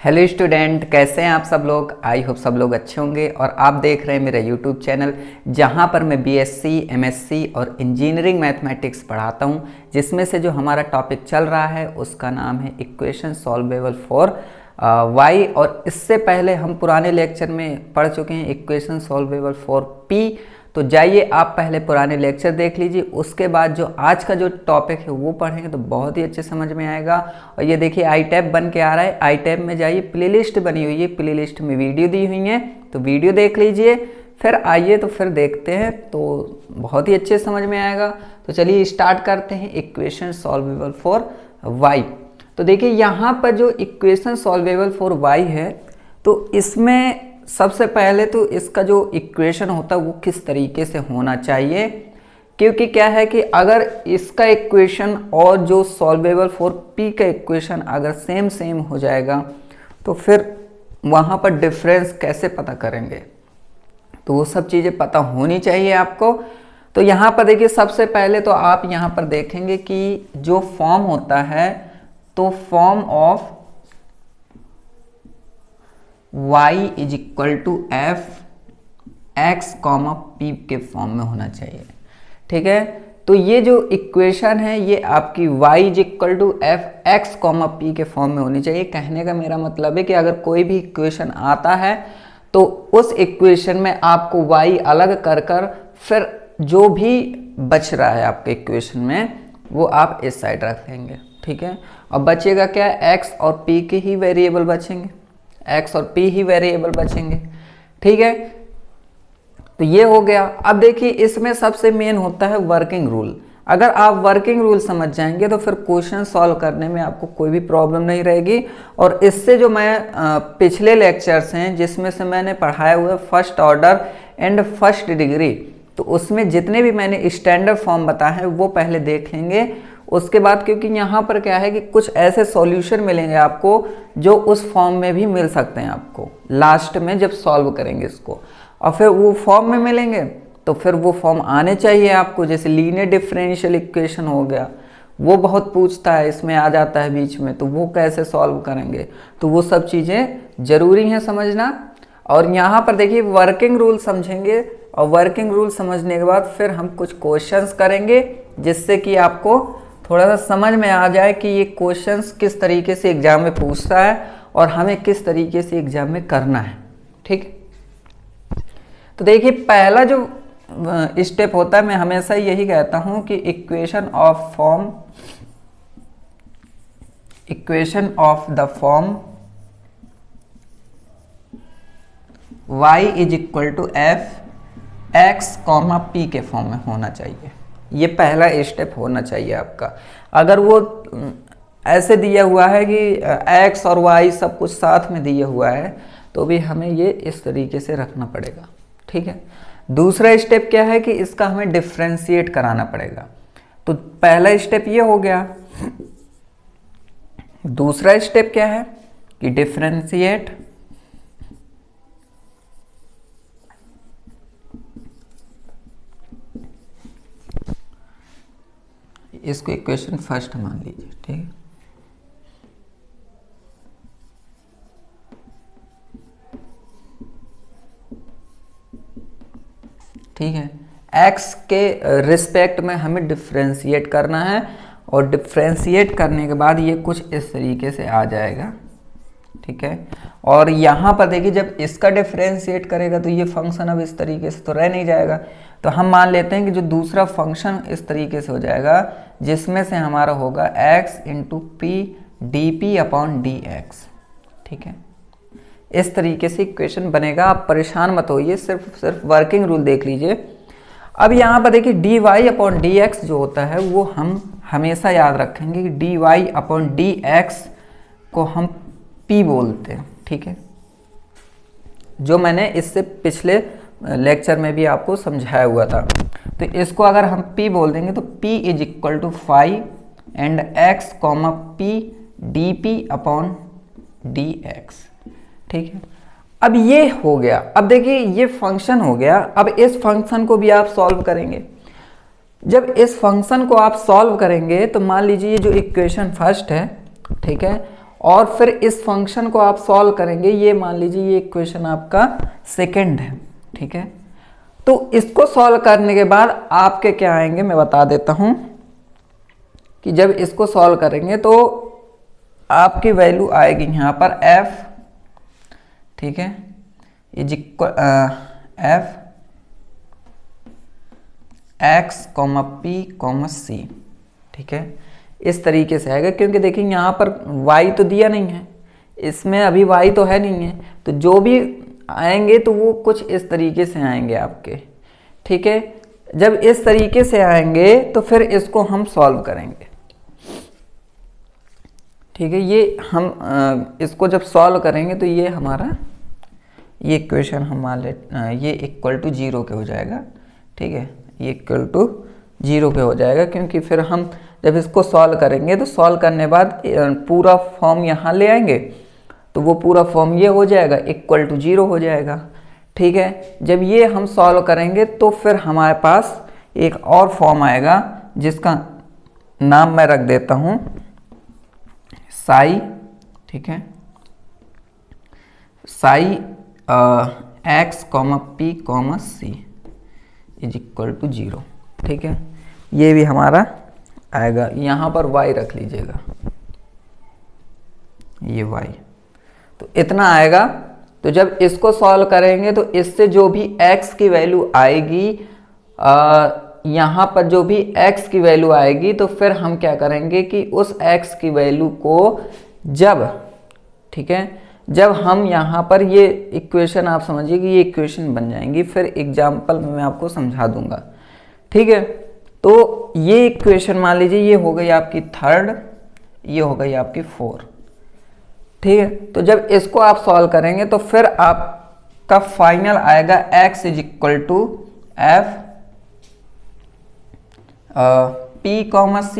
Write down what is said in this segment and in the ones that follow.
Hello student, कैसे हैं आप सब लोग। आई होप सब लोग अच्छे होंगे और आप देख रहे हैं मेरा यूट्यूब चैनल जहां पर मैं बीएससी, एमएससी और इंजीनियरिंग मैथमेटिक्स पढ़ाता हूं, जिसमें से जो हमारा टॉपिक चल रहा है उसका नाम है इक्वेशन सॉल्वेबल फॉर वाई। और इससे पहले हम पुराने लेक्चर में पढ़ चुके हैं इक्वेशन सॉल्वेबल फॉर पी। तो जाइए आप पहले पुराने लेक्चर देख लीजिए, उसके बाद जो आज का जो टॉपिक है वो पढ़ेंगे तो बहुत ही अच्छे समझ में आएगा। और ये देखिए आई टैब बन के आ रहा है, आई टैब में जाइए, प्लेलिस्ट बनी हुई है, प्लेलिस्ट में वीडियो दी हुई है तो वीडियो देख लीजिए। फिर आइए तो फिर देखते हैं तो बहुत ही अच्छे समझ में आएगा। तो चलिए स्टार्ट करते हैं इक्वेशन सॉल्वेबल फॉर वाई। तो देखिए यहाँ पर जो इक्वेशन सॉल्वेबल फॉर वाई है तो इसमें सबसे पहले तो इसका जो इक्वेशन होता है वो किस तरीके से होना चाहिए, क्योंकि क्या है कि अगर इसका इक्वेशन और जो सॉल्वेबल फॉर पी का इक्वेशन अगर सेम हो जाएगा तो फिर वहाँ पर डिफरेंस कैसे पता करेंगे, तो वो सब चीज़ें पता होनी चाहिए आपको। तो यहाँ पर देखिए सबसे पहले तो आप यहाँ पर देखेंगे कि जो फॉर्म होता है तो form of y is equal to f x comma p के फॉर्म में होना चाहिए। ठीक है, तो ये जो इक्वेशन है ये आपकी y is equal to f x comma p के फॉर्म में होनी चाहिए। कहने का मेरा मतलब है कि अगर कोई भी इक्वेशन आता है तो उस इक्वेशन में आपको y अलग कर कर फिर जो भी बच रहा है आपके इक्वेशन में वो आप इस साइड रख देंगे। ठीक है, और बचेगा क्या, x और p के ही वेरिएबल बचेंगे, x और p ही वेरिएबल बचेंगे। ठीक है, तो ये हो गया। अब देखिए इसमें सबसे मेन होता है वर्किंग रूल। अगर आप वर्किंग रूल समझ जाएंगे तो फिर क्वेश्चन सॉल्व करने में आपको कोई भी प्रॉब्लम नहीं रहेगी। और इससे जो मैं पिछले लेक्चर्स हैं जिसमें से मैंने पढ़ाया हुआ है first order and first degree, तो उसमें जितने भी मैंने स्टैंडर्ड फॉर्म बताए हैं वो पहले देख लेंगे। उसके बाद क्योंकि यहाँ पर क्या है कि कुछ ऐसे सॉल्यूशन मिलेंगे आपको जो उस फॉर्म में भी मिल सकते हैं आपको लास्ट में जब सॉल्व करेंगे इसको, और फिर वो फॉर्म में मिलेंगे तो फिर वो फॉर्म आने चाहिए आपको। जैसे लीनियर डिफरेंशियल इक्वेशन हो गया, वो बहुत पूछता है, इसमें आ जाता है बीच में, तो वो कैसे सॉल्व करेंगे, तो वो सब चीज़ें ज़रूरी हैं समझना। और यहाँ पर देखिए वर्किंग रूल समझेंगे और वर्किंग रूल समझने के बाद फिर हम कुछ क्वेश्चंस करेंगे जिससे कि आपको थोड़ा सा समझ में आ जाए कि ये क्वेश्चंस किस तरीके से एग्जाम में पूछता है और हमें किस तरीके से एग्जाम में करना है। ठीक, तो देखिए पहला जो स्टेप होता है, मैं हमेशा यही कहता हूं कि equation of the form y is equal to f x comma p के फॉर्म में होना चाहिए। ये पहला स्टेप होना चाहिए आपका। अगर वो ऐसे दिया हुआ है कि x और y सब कुछ साथ में दिया हुआ है तो भी हमें ये इस तरीके से रखना पड़ेगा। ठीक है, दूसरा स्टेप क्या है कि इसका हमें डिफ्रेंशिएट कराना पड़ेगा। तो पहला स्टेप ये हो गया। दूसरा स्टेप क्या है कि डिफ्रेंशिएट इसको इक्वेशन फर्स्ट मान लीजिए। ठीक है, ठीक है, x के रिस्पेक्ट में हमें डिफ्रेंशिएट करना है और डिफ्रेंशिएट करने के बाद ये कुछ इस तरीके से आ जाएगा। ठीक है, और यहाँ पर देखिए जब इसका डिफ्रेंशिएट करेगा तो ये फंक्शन अब इस तरीके से तो रह नहीं जाएगा, तो हम मान लेते हैं कि जो दूसरा फंक्शन इस तरीके से हो जाएगा जिसमें से हमारा होगा x into P D p upon d x. ठीक है, इस तरीके से इक्वेशन बनेगा। आप परेशान मत होइए, सिर्फ वर्किंग रूल देख लीजिए। अब यहाँ पर देखिए d y upon d x जो होता है वो हम हमेशा याद रखेंगे कि d y upon d x को हम p बोलते हैं। ठीक है, जो मैंने इससे पिछले लेक्चर में भी आपको समझाया हुआ था। तो इसको अगर हम p बोल देंगे तो p is equal to 5 and x comma p d p upon d x. ठीक है, अब ये हो गया। अब देखिए ये फंक्शन हो गया। अब इस फंक्शन को भी आप सॉल्व करेंगे। जब इस फंक्शन को आप सॉल्व करेंगे तो मान लीजिए ये जो इक्वेशन फर्स्ट है, ठीक है, और फिर इस फंक्शन को आप सॉल्व करेंगे। ये मान लीजिए ये इक्वेशन आपका सेकंड है, ठीक है। तो इसको सॉल्व करने के बाद आपके क्या आएंगे मैं बता देता हूं कि जब इसको सॉल्व करेंगे तो आपकी वैल्यू आएगी यहाँ पर f, ठीक है, is equal f x, p, c, ठीक है। इस तरीके से आएगा क्योंकि देखिए यहाँ पर y तो दिया नहीं है, इसमें अभी y तो है नहीं है, तो जो भी आएंगे तो वो कुछ इस तरीके से आएंगे आपके, ठीक है। जब इस तरीके से आएंगे तो फिर इसको हम सॉल्व करेंगे, ठीक है। ये हम इसको जब सॉल्व करेंगे तो ये हमारा ये इक्वेशन हमारे ये इक्वल टू 0 के हो जाएगा, ठीक है। ये इक्वल टू 0 पे हो जाएगा क्योंकि फिर हम जब इसको सॉल्व करेंगे तो सॉल्व करने बाद पूरा फॉर्म यहाँ ले आएंगे तो वो पूरा फॉर्म ये हो जाएगा, इक्वल टू 0 हो जाएगा, ठीक है। जब ये हम सॉल्व करेंगे तो फिर हमारे पास एक और फॉर्म आएगा जिसका नाम मैं रख देता हूँ साई, ठीक है, psi x, p, c is equal to 0, ठीक है। ये भी हमारा आएगा, यहाँ पर y रख लीजिएगा, ये y, तो इतना आएगा। तो जब इसको सॉल्व करेंगे तो इससे जो भी x की वैल्यू आएगी, यहाँ पर जो भी x की वैल्यू आएगी तो फिर हम क्या करेंगे कि उस x की वैल्यू को जब, ठीक है, जब हम यहाँ पर ये इक्वेशन आप समझिए कि ये इक्वेशन बन जाएंगी, फिर एग्जाम्पल में मैं आपको समझा दूंगा, ठीक है। तो ये इक्वेशन मान लीजिए ये हो गई आपकी थर्ड, ये हो गई आपकी 4, ठीक है। तो जब इसको आप सॉल्व करेंगे तो फिर आपका फाइनल आएगा x is equal to f p, c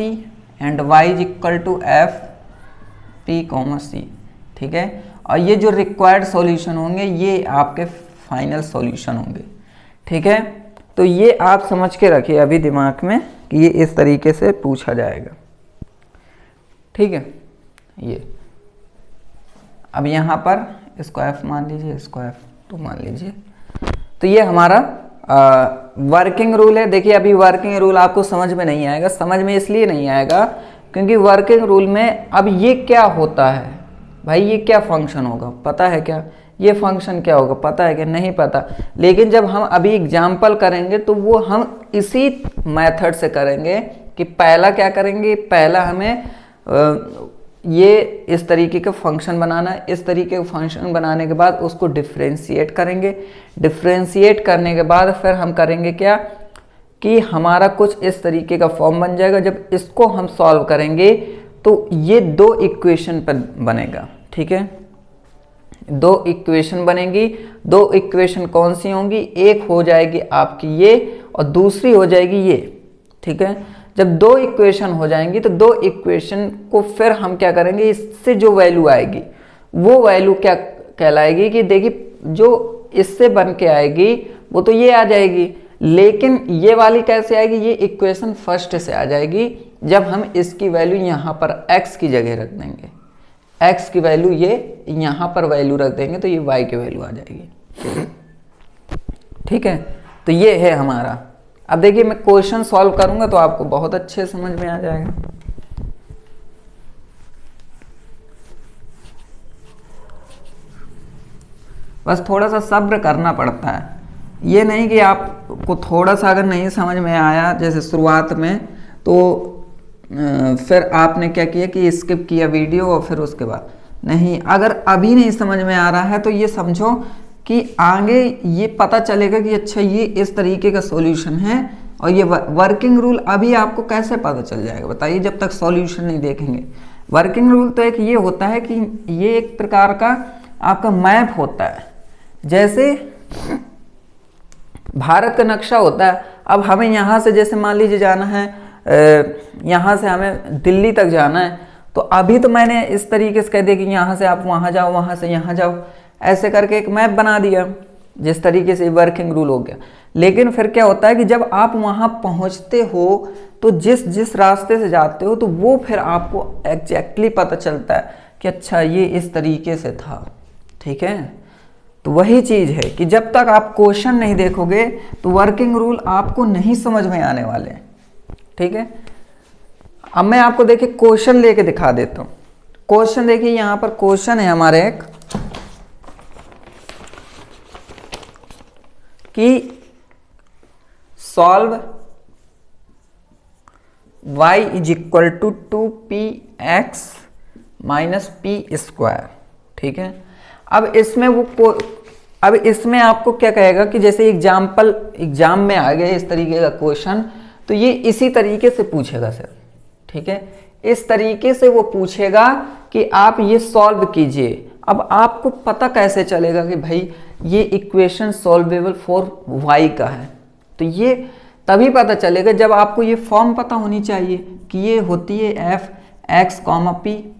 and y is equal to f p, c, ठीक है। और ये जो रिक्वायर्ड सॉल्यूशन होंगे ये आपके फाइनल सॉल्यूशन होंगे, ठीक है। तो ये आप समझ के रखिए अभी दिमाग में कि ये इस तरीके से पूछा जाएगा, ठीक है। ये अब यहाँ पर इसको f मान लीजिए, इसको f2 मान लीजिए। तो ये हमारा वर्किंग रूल है। देखिए अभी वर्किंग रूल आपको समझ में नहीं आएगा, समझ में इसलिए नहीं आएगा क्योंकि वर्किंग रूल में अब ये क्या होता है भाई, ये क्या फंक्शन होगा पता है क्या, ये फंक्शन क्या होगा पता है क्या, नहीं पता। लेकिन जब हम अभी एग्जाम्पल करेंगे तो वो हम इसी मेथड से करेंगे कि पहला क्या करेंगे, पहला हमें ये इस तरीके का फंक्शन बनाना है, इस तरीके का फंक्शन बनाने के बाद उसको डिफ्रेंशिएट करेंगे, डिफ्रेंशिएट करने के बाद फिर हम करेंगे क्या कि हमारा कुछ इस तरीके का फॉर्म बन जाएगा। जब इसको हम सॉल्व करेंगे तो ये दो इक्वेशन पर बनेगा, ठीक है, दो इक्वेशन बनेगी। दो इक्वेशन कौन सी होंगी, एक हो जाएगी आपकी ये और दूसरी हो जाएगी ये, ठीक है। जब दो इक्वेशन हो जाएंगी तो दो इक्वेशन को फिर हम क्या करेंगे, इससे जो वैल्यू आएगी वो वैल्यू क्या कहलाएगी कि देखिए जो इससे बन के आएगी वो तो ये आ जाएगी, लेकिन ये वाली कैसे आएगी, ये इक्वेशन फर्स्ट से आ जाएगी जब हम इसकी वैल्यू यहाँ पर x की जगह रख देंगे, x की वैल्यू ये यहाँ पर वैल्यू रख देंगे तो ये y की वैल्यू आ जाएगी, ठीक है। तो ये है हमारा। अब देखिए मैं क्वेश्चन सॉल्व करूंगा तो आपको बहुत अच्छे समझ में आ जाएगा। बस थोड़ा सा सब्र करना पड़ता है, ये नहीं कि आपको थोड़ा सा अगर नहीं समझ में आया जैसे शुरुआत में तो फिर आपने क्या किया कि स्किप किया वीडियो और फिर उसके बाद नहीं। अगर अभी नहीं समझ में आ रहा है तो ये समझो कि आगे ये पता चलेगा कि अच्छा ये इस तरीके का सॉल्यूशन है। और ये वर्किंग रूल अभी आपको कैसे पता चल जाएगा बताइए, जब तक सॉल्यूशन नहीं देखेंगे। वर्किंग रूल तो एक ये होता है कि ये एक प्रकार का आपका मैप होता है, जैसे भारत का नक्शा होता है। अब हमें यहाँ से जैसे मान लीजिए जाना है, यहाँ से हमें दिल्ली तक जाना है, तो अभी तो मैंने इस तरीके से कह दिया कि यहाँ से आप वहाँ जाओ, वहाँ से यहाँ जाओ, ऐसे करके एक मैप बना दिया, जिस तरीके से वर्किंग रूल हो गया। लेकिन फिर क्या होता है कि जब आप वहाँ पहुँचते हो तो जिस जिस रास्ते से जाते हो तो वो फिर आपको एग्जैक्टली पता चलता है कि अच्छा ये इस तरीके से था, ठीक है। तो वही चीज़ है कि जब तक आप क्वेश्चन नहीं देखोगे तो वर्किंग रूल आपको नहीं समझ में आने वाले, ठीक है। अब मैं आपको देखिए क्वेश्चन लेके दिखा देता हूँ। क्वेश्चन देखिए, यहाँ पर क्वेश्चन है हमारे एक कि solve y is equal to 2px minus p square, ठीक है। अब इसमें आपको क्या कहेगा कि जैसे एग्जाम में आ गए इस तरीके का क्वेश्चन, तो ये इसी तरीके से पूछेगा सर, ठीक है। इस तरीके से वो पूछेगा कि आप ये सॉल्व कीजिए। अब आपको पता कैसे चलेगा कि भाई ये इक्वेशन सॉल्वेबल फॉर y का है? तो ये तभी पता चलेगा जब आपको ये फॉर्म पता होनी चाहिए कि ये होती है एफ एक्स कॉमा पी,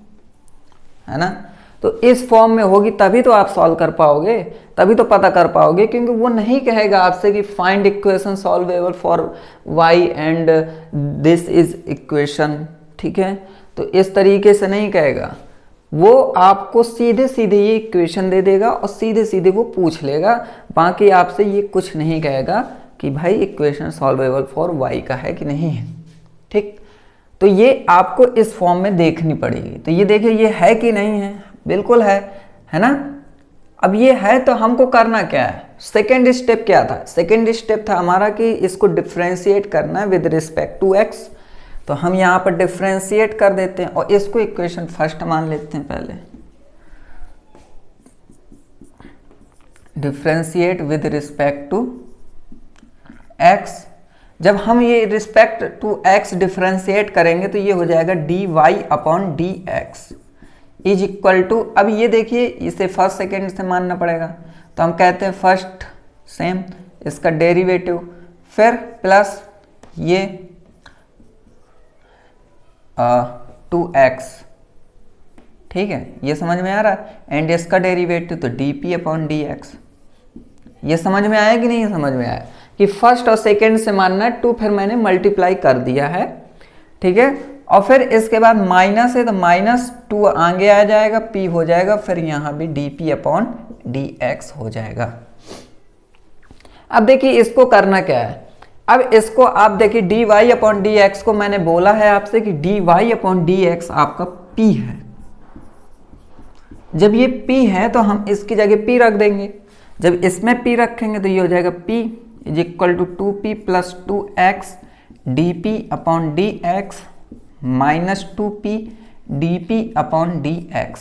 है ना। तो इस फॉर्म में होगी तभी तो आप सॉल्व कर पाओगे, तभी तो पता कर पाओगे, क्योंकि वो नहीं कहेगा आपसे कि find equation solvable for y and this is equation, ठीक है। तो इस तरीके से नहीं कहेगा, वो आपको सीधे सीधे ये इक्वेशन दे देगा और सीधे सीधे वो पूछ लेगा। बाकी आपसे ये कुछ नहीं कहेगा कि भाई इक्वेशन सॉल्वेबल फॉर y का है कि नहीं है, ठीक। तो ये आपको इस फॉर्म में देखनी पड़ेगी। तो ये देखिए ये है कि नहीं है, बिल्कुल है ना। अब ये है तो हमको करना क्या है? सेकेंड स्टेप क्या था? सेकेंड स्टेप था हमारा कि इसको डिफ्रेंशिएट करना है विद रिस्पेक्ट टू x। तो हम यहाँ पर डिफ्रेंशिएट कर देते हैं और इसको इक्वेशन फर्स्ट मान लेते हैं। पहले differentiate with respect to x। जब हम ये रिस्पेक्ट टू x डिफ्रेंशिएट करेंगे तो ये हो जाएगा dy अपॉन dx इज इक्वल टू, अब ये देखिए इसे फर्स्ट सेकेंड से मानना पड़ेगा, तो हम कहते हैं फर्स्ट सेम इसका डेरिवेटिव, फिर प्लस ये 2x, ठीक है। ये समझ में आ रहा है। एंड इसका डेरिवेटिव तो dp अपॉन dx। ये समझ में आया कि नहीं समझ में आया कि फर्स्ट और सेकेंड से मानना है, 2 फिर मैंने मल्टीप्लाई कर दिया है, ठीक है। और फिर इसके बाद माइनस है तो -2 आगे आ जाएगा, p हो जाएगा, फिर यहाँ भी dp अपॉन dx हो जाएगा। अब देखिए इसको करना क्या है। अब इसको आप देखिए dy अपॉन dx को मैंने बोला है आपसे कि dy अपॉन dx आपका p है। जब ये p है तो हम इसकी जगह p रख देंगे। जब इसमें p रखेंगे तो ये हो जाएगा p is equal to 2p plus 2x dp upon dx minus 2p dp upon dx,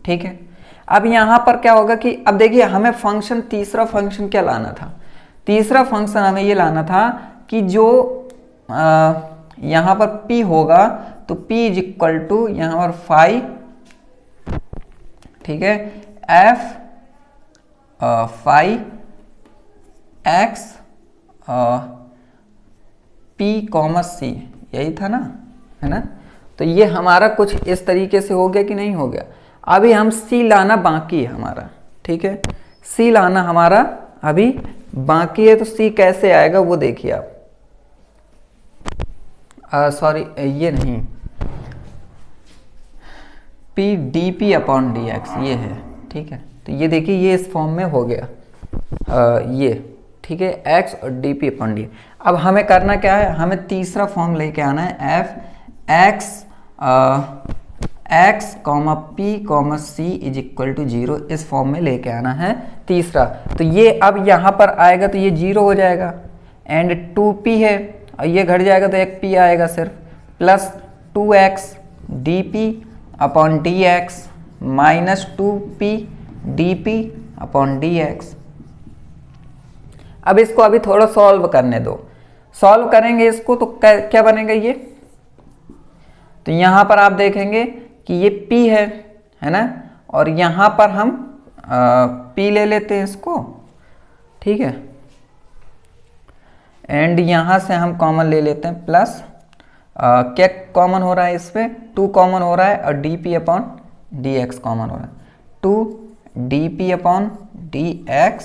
ठीक है। अब यहाँ पर क्या होगा कि अब देखिए हमें फंक्शन, तीसरा फंक्शन क्या लाना था? तीसरा फंक्शन हमें ये लाना था कि जो यहाँ पर p होगा तो p इज इक्वल टू यहाँ पर फाई, ठीक है, f phi x p comma c, यही था ना, है ना। तो ये हमारा कुछ इस तरीके से हो गया कि नहीं हो गया। अभी हम c लाना बाकी है हमारा, ठीक है। c लाना हमारा अभी बाकी है, तो c कैसे आएगा वो देखिए आप। सॉरी ये नहीं, p dp अपॉन dx ये है, ठीक है। तो ये देखिए ये इस फॉर्म में हो गया, ये ठीक है, x और dp अपॉन d। अब हमें करना क्या है? हमें तीसरा फॉर्म लेके आना है, f x comma p comma c is equal to 0, इस फॉर्म में लेके आना है तीसरा। तो ये अब यहाँ पर आएगा तो ये 0 हो जाएगा, एंड 2p है और ये घट जाएगा तो एक p आएगा सिर्फ, plus 2x dp upon dx minus 2p dp upon dx। अब इसको अभी थोड़ा सॉल्व करने दो। सॉल्व करेंगे इसको तो क्या बनेगा ये? तो यहाँ पर आप देखेंगे कि ये p है ना, और यहाँ पर हम p ले लेते हैं इसको, ठीक है। एंड यहाँ से हम कॉमन ले लेते हैं, प्लस क्या कॉमन हो रहा है इस पे? 2 कॉमन हो रहा है और dp अपॉन dx कॉमन हो रहा है, 2 dp अपॉन dx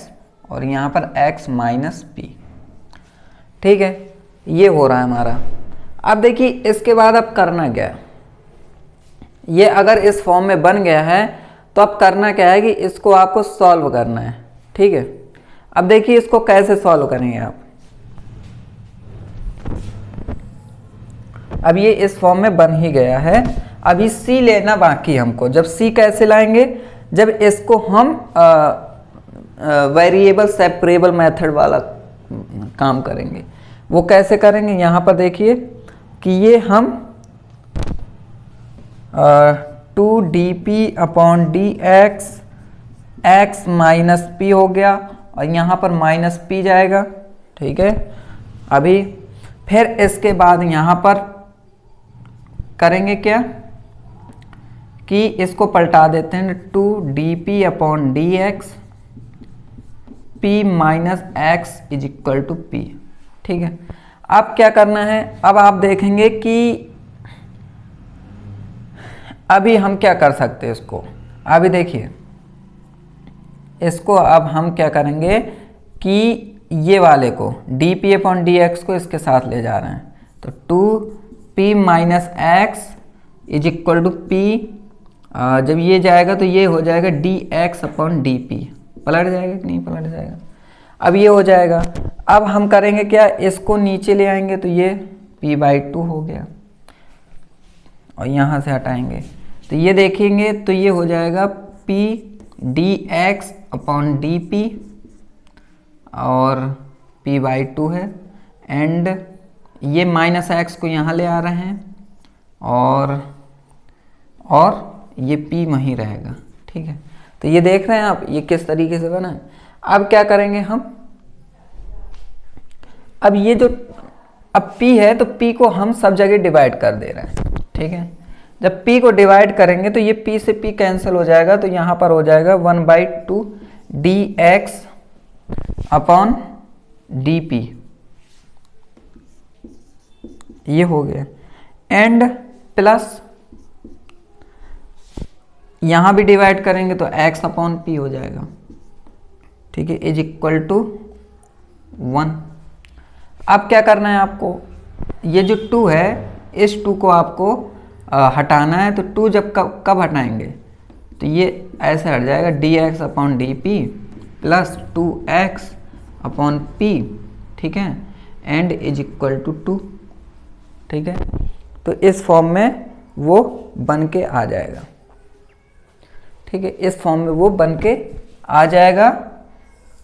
और यहाँ पर x माइनस p, ठीक है। ये हो रहा है हमारा। अब देखिए इसके बाद अब करना क्या है? ये अगर इस फॉर्म में बन गया है तो अब करना क्या है कि इसको आपको सॉल्व करना है, ठीक है। अब देखिए इसको कैसे सॉल्व करेंगे आप। अब ये इस फॉर्म में बन ही गया है, अभी सी लेना बाकी हमको। जब सी कैसे लाएंगे, जब इसको हम वेरिएबल सेपरेबल मेथड वाला काम करेंगे। वो कैसे करेंगे, यहाँ पर देखिए कि ये हम 2dp/dx x माइनस पी हो गया और यहाँ पर माइनस पी जाएगा, ठीक है। अभी फिर इसके बाद यहाँ पर करेंगे क्या कि इसको पलटा देते हैं 2dp/dx p minus x is equal to p, ठीक है। अब क्या करना है, अब आप देखेंगे कि अभी हम क्या कर सकते हैं इसको। अभी देखिए इसको अब हम क्या करेंगे कि ये वाले को dp/dx को इसके साथ ले जा रहे हैं, तो 2p minus x is equal to p. जब ये जाएगा तो ये हो जाएगा dx/dp, पलट जाएगा कि नहीं पलट जाएगा। अब ये हो जाएगा। अब हम करेंगे क्या, इसको नीचे ले आएंगे तो ये p/2 हो गया और यहाँ से हटाएंगे तो ये देखेंगे तो ये हो जाएगा p dx/dp और p/2 है, एंड ये माइनस एक्स को यहाँ ले आ रहे हैं और ये p वहीं रहेगा, ठीक है। तो ये देख रहे हैं आप ये किस तरीके से बना है। अब क्या करेंगे हम, अब ये जो अब p है तो p को हम सब जगह डिवाइड कर दे रहे हैं, ठीक है। जब p को डिवाइड करेंगे तो ये p से p कैंसिल हो जाएगा, तो यहाँ पर हो जाएगा 1/2 dx/dp, ये हो गया, एंड प्लस यहाँ भी डिवाइड करेंगे तो x/p हो जाएगा, ठीक है, इज इक्वल टू 1। अब क्या करना है आपको, ये जो 2 है इस 2 को आपको हटाना है। तो 2 जब कब हटाएंगे तो ये ऐसे हट जाएगा dx/dp प्लस 2x/p, ठीक है, एंड इज इक्वल टू 2, ठीक है। तो इस फॉर्म में वो बन के आ जाएगा, ठीक है, इस फॉर्म में वो बन के आ जाएगा।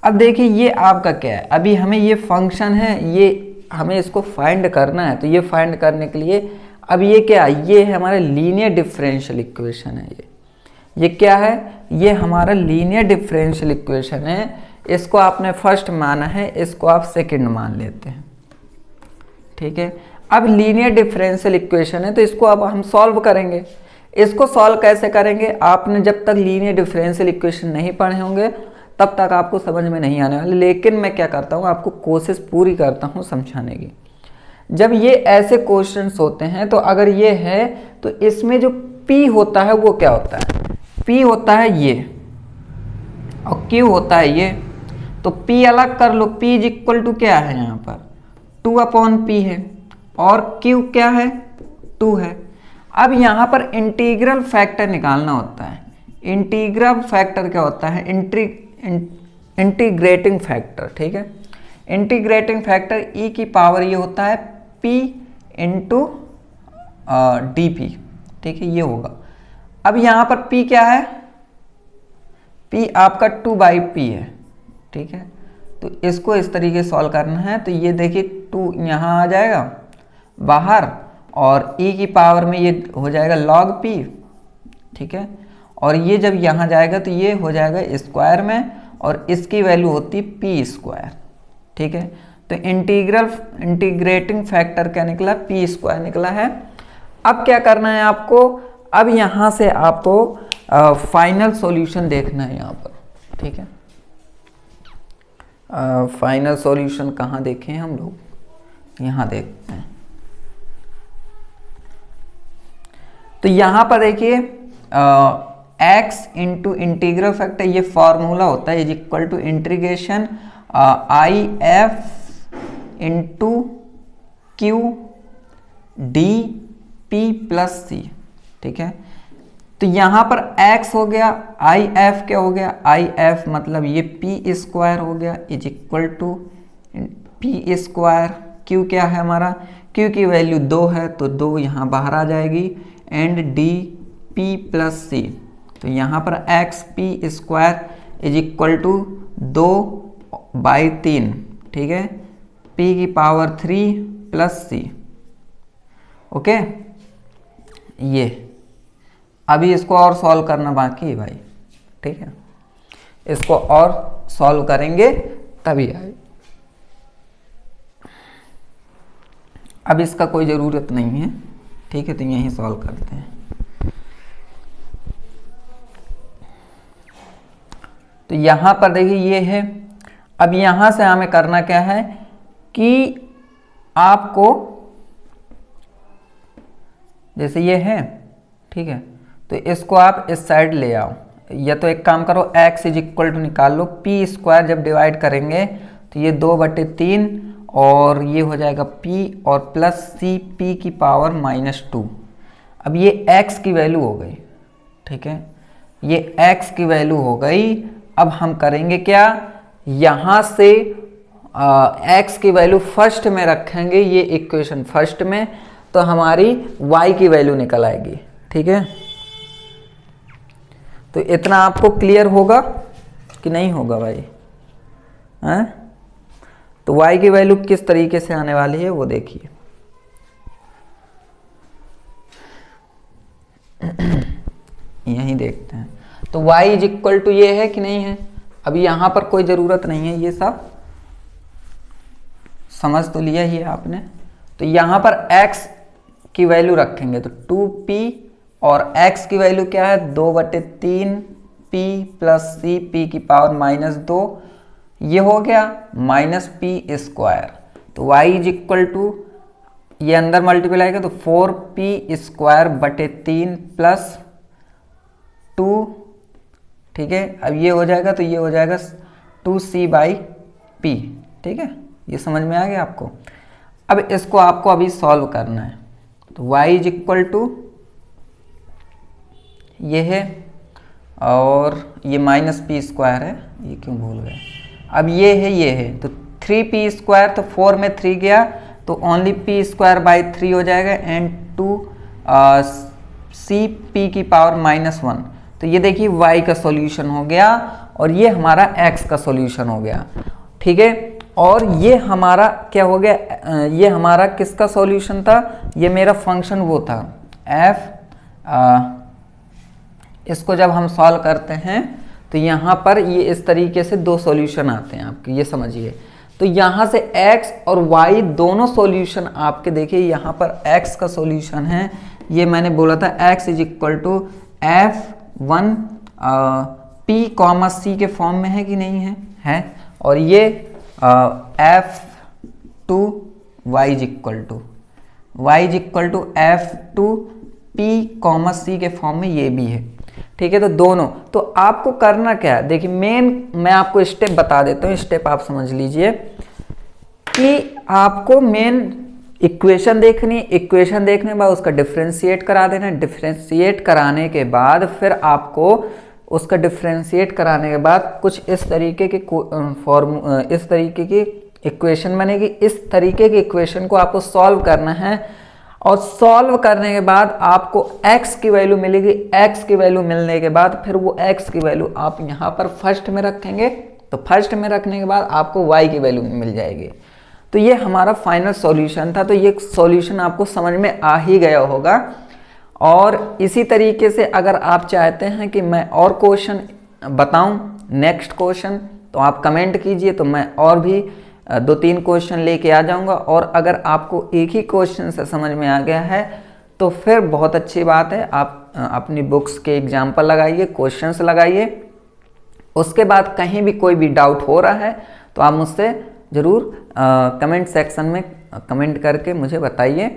अब देखिए ये आपका क्या है, अभी हमें ये फंक्शन है, ये हमें इसको फाइंड करना है। तो ये फाइंड करने के लिए अब ये क्या है, ये है हमारा लीनियर डिफरेंशियल इक्वेशन है। ये क्या है, ये हमारा लीनियर डिफरेंशियल इक्वेशन है। इसको आपने फर्स्ट माना है, इसको आप सेकंड मान लेते हैं, ठीक है। अब लीनियर डिफरेंशियल इक्वेशन है तो इसको अब हम सॉल्व करेंगे। इसको सॉल्व कैसे करेंगे, आपने जब तक लीनियर डिफरेंशियल इक्वेशन नहीं पढ़े होंगे तब तक आपको समझ में नहीं आने वाले। लेकिन मैं क्या करता हूँ, आपको कोशिश पूरी करता हूँ समझाने की। जब ये ऐसे क्वेश्चंस होते हैं तो अगर ये है तो इसमें जो P होता है वो क्या होता है, P होता है ये और Q होता है ये। तो P अलग कर लो, P इज इक्वल टू क्या है, यहाँ पर 2/P है और Q क्या है, 2 है। अब यहाँ पर इंटीग्रल फैक्टर निकालना होता है। इंटीग्रल फैक्टर क्या होता है, इंटीग्रेटिंग फैक्टर, ठीक है। इंटीग्रेटिंग फैक्टर e की पावर ये होता है p इंटू dp, ठीक है, ये होगा। अब यहाँ पर p क्या है, p आपका 2/p है, ठीक है। तो इसको इस तरीके से सॉल्व करना है। तो ये देखिए 2 यहाँ आ जाएगा बाहर और e की पावर में ये हो जाएगा log p, ठीक है। और ये जब यहाँ जाएगा तो ये हो जाएगा स्क्वायर में और इसकी वैल्यू होती है p², ठीक है। तो इंटीग्रेटिंग फैक्टर क्या निकला, p² निकला है। अब क्या करना है आपको, अब यहाँ से आपको फाइनल सॉल्यूशन देखना है यहाँ पर, ठीक है। फाइनल सॉल्यूशन कहाँ देखें हम लोग, यहाँ देखते हैं। तो यहाँ पर देखिए x इंटू इंटीग्रल फैक्टर, ये फॉर्मूला होता है, is equal to integration IF into Q DP plus C, ठीक है। तो यहाँ पर x हो गया, आई एफ क्या हो गया, आई एफ मतलब ये पी स्क्वायर हो गया is equal to p square. Q क्या है हमारा, क्यू की वैल्यू 2 है तो 2 यहाँ बाहर आ जाएगी, and d p plus c. तो यहाँ पर x p square is equal to 2/3, ठीक है, p की पावर 3 प्लस सी। ओके, ये अभी इसको और सॉल्व करना बाकी है भाई, ठीक है, इसको और सॉल्व करेंगे तभी आए, अब इसका कोई ज़रूरत नहीं है, ठीक है, तो यहीं सॉल्व करते हैं। तो यहाँ पर देखिए ये है, अब यहाँ से हमें करना क्या है कि आपको जैसे ये है, ठीक है, तो इसको आप इस साइड ले आओ, या तो एक काम करो x इज इक्वल टू निकाल लो, पी स्क्वायर जब डिवाइड करेंगे तो ये 2/3 और ये हो जाएगा p और प्लस सी p की पावर -2। अब ये x की वैल्यू हो गई, ठीक है, ये x की वैल्यू हो गई। अब हम करेंगे क्या, यहाँ से x की वैल्यू फर्स्ट में रखेंगे, ये इक्वेशन फर्स्ट में, तो हमारी y की वैल्यू निकल आएगी, ठीक है। तो इतना आपको क्लियर होगा कि नहीं होगा भाई, हैं? तो y की वैल्यू किस तरीके से आने वाली है वो देखिए। यहीं देखते हैं, तो y इज इक्वल टू ये है कि नहीं है, अभी यहाँ पर कोई ज़रूरत नहीं है, ये सब समझ तो लिया ही है आपने। तो यहाँ पर x की वैल्यू रखेंगे तो 2p और x की वैल्यू क्या है 2/3 p प्लस सी p की पावर -2, ये हो गया -p स्क्वायर। तो y इज इक्वल टू ये अंदर मल्टीप्लाई आएगा तो 4p स्क्वायर बटे 3 प्लस 2, ठीक है। अब ये हो जाएगा तो ये हो जाएगा 2c/p, ठीक है, ये समझ में आ गया आपको। अब इसको आपको अभी सॉल्व करना है, तो y इज इक्वल टू ये है और ये -p स्क्वायर है, ये क्यों भूल गए, अब ये है तो 3p स्क्वायर, तो 4 में 3 गया तो ओनली p स्क्वायर 3 हो जाएगा, एंड 2c p की पावर -1। तो ये देखिए y का सॉल्यूशन हो गया और ये हमारा x का सॉल्यूशन हो गया, ठीक है। और ये हमारा क्या हो गया, ये हमारा किसका सॉल्यूशन था, ये मेरा फंक्शन वो था f। इसको जब हम सॉल्व करते हैं तो यहाँ पर ये इस तरीके से 2 सॉल्यूशन आते हैं आपके, ये समझिए। तो यहाँ से x और y दोनों सॉल्यूशन आपके देखिए, यहाँ पर x का सॉल्यूशन है, ये मैंने बोला था x is equal to f1 p comma c के फॉर्म में है कि नहीं है, और ये f2 y is equal to f2 p comma c के फॉर्म में ये भी है, ठीक है। तो दोनों, तो आपको करना क्या है, देखिए मेन मैं आपको स्टेप बता देता हूँ, स्टेप आप समझ लीजिए कि आपको मेन इक्वेशन देखनी, इक्वेशन देखने के बाद उसका डिफरेंशिएट करा देना, डिफरेंशिएट कराने के बाद फिर आपको उसका डिफरेंशिएट कराने के बाद कुछ इस तरीके के इस तरीके की इक्वेशन बनेगी, इस तरीके की इक्वेशन को आपको सॉल्व करना है, और सॉल्व करने के बाद आपको x की वैल्यू मिलेगी। x की वैल्यू मिलने के बाद फिर वो x की वैल्यू आप यहाँ पर फर्स्ट में रखेंगे, तो फर्स्ट में रखने के बाद आपको y की वैल्यू मिल जाएगी। तो ये हमारा फाइनल सॉल्यूशन था। तो ये सॉल्यूशन आपको समझ में आ ही गया होगा। और इसी तरीके से अगर आप चाहते हैं कि मैं और क्वेश्चन बताऊं नेक्स्ट क्वेश्चन, तो आप कमेंट कीजिए, तो मैं और भी 2-3 क्वेश्चन लेके आ जाऊंगा। और अगर आपको एक ही क्वेश्चन से समझ में आ गया है तो फिर बहुत अच्छी बात है, आप अपनी बुक्स के एग्जाम्पल लगाइए, क्वेश्चंस लगाइए। उसके बाद कहीं भी कोई भी डाउट हो रहा है तो आप मुझसे ज़रूर कमेंट सेक्शन में कमेंट करके मुझे बताइए,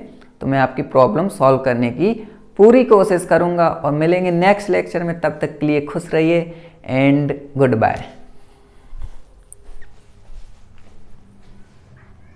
तो मैं आपकी प्रॉब्लम सॉल्व करने की पूरी कोशिश करूंगा। और मिलेंगे नेक्स्ट लेक्चर में, तब तक के लिए खुश रहिए एंड गुड बाय।